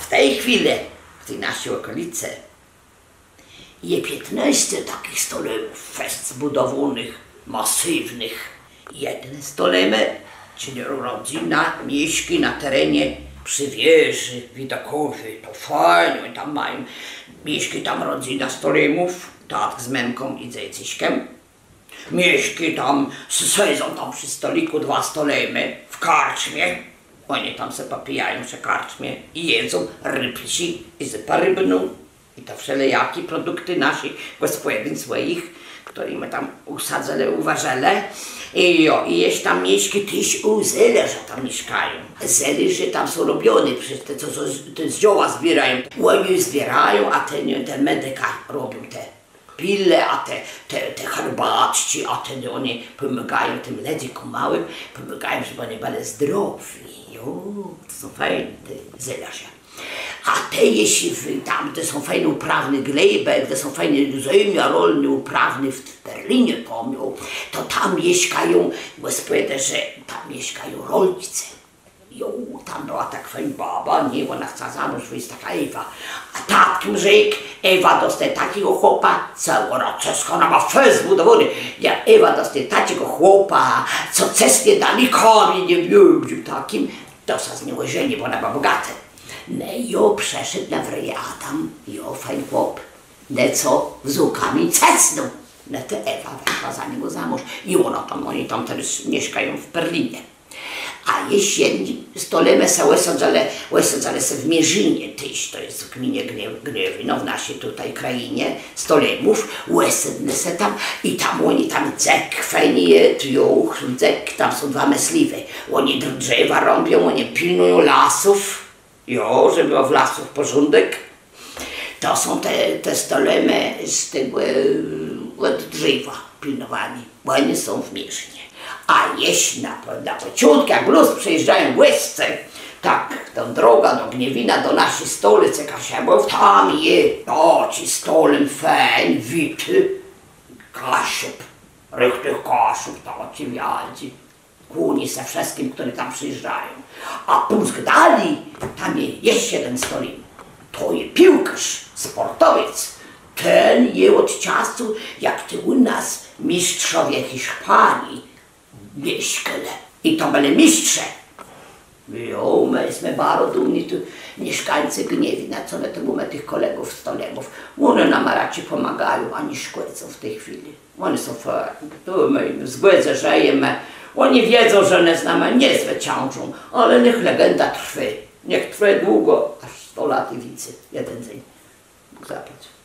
w tej chwili, w tej naszej okolicy, jest 15 takich stolemów fest zbudowanych, masywnych. Jedne stolemy, czyli rodzina mieszka na terenie przy wieży widokowej, to fajnie, tam mają, mieszka tam rodzina stolemów, tak z memką i dziedziczkiem. Mieszka tam, siedzą tam przy stoliku 2 stolemy w karczmie. Oni tam se popijają przy karczmie i jedzą rybci i zupę rybną i to wszelejaki produkty naszych gospodyń swoich, które my tam usadzili, uważali. I jeść tam mieszki też zele, że tam mieszkają. Zele, że tam są robione, przecież te, co te z zioła zbierają. Oni zbierają, a te medyka robią te pille, a te herbatci, a oni pomagają tym ledzikom małym, pomagają, żeby oni byli zdrowi. To są fajne te zelarze. A te jeśli tam, te są fajne uprawne glejbe, te są fajne ziemia rolne uprawne w Berlinie pomnią, to tam mieszkają, gospodarze, że tam mieszkają rolnicy. Tam była tak fajna baba, nie, ona chce za mąż wyjść, taka Ewa. A tatkiem rzekł, Ewa dostaje takiego chłopa, cała ceska, ona ma fest zbudowany. Jak Ewa dostaje takiego chłopa, co cesnie danikami nie lubił takim, to się z nią żeni, bo ona była bogata. No przeszedł na wryje Adam, fajny chłop, co wzukami cesną. No to Ewa weszła za niego za mąż i oni tam teraz mieszkają w Berlinie. A jeśli stolemy są wysadzane się w Mierzynie tyś, to jest w gminie Gniewino, w naszej tutaj krainie, stolemów, wysadzane się tam i tam oni tam dzek fajnie jetują, dzek, tam są 2 myśliwe. Oni drzewa robią, oni pilnują lasów, żeby był w lasach porządek. To są te stolemy z tego od drzewa pilnowani, bo oni są w Mierzynie. A jeśli na pociątki, jak luz przejeżdżają łysce, tak, to droga do Gniewina, do naszej stolicy Kasiabów, tam ci stolem fajn, wity, Kasiub, rychtych Kasiub, ci wielcy, kuni ze wszystkim, którzy tam przyjeżdżają. A później dalej, tam jest jeden stolim, to jest piłkarz, sportowiec. Ten je od czasu, jak ty u nas mistrzowie Hiszpanii mieszkali. I to byli mistrze. My jesteśmy bardzo dumni, tu mieszkańcy Gniewina, co my tu mamy tych kolegów stolemów. One nam raczej pomagają, ani szkodzą w tej chwili. Oni są fajni, tu my im zgodzę, żyjemy. Oni wiedzą, że one z nami nie zwyciężą, ale niech legenda trwa. Niech trwa długo, aż 100 lat i więcej, jeden dzień. Zapłać.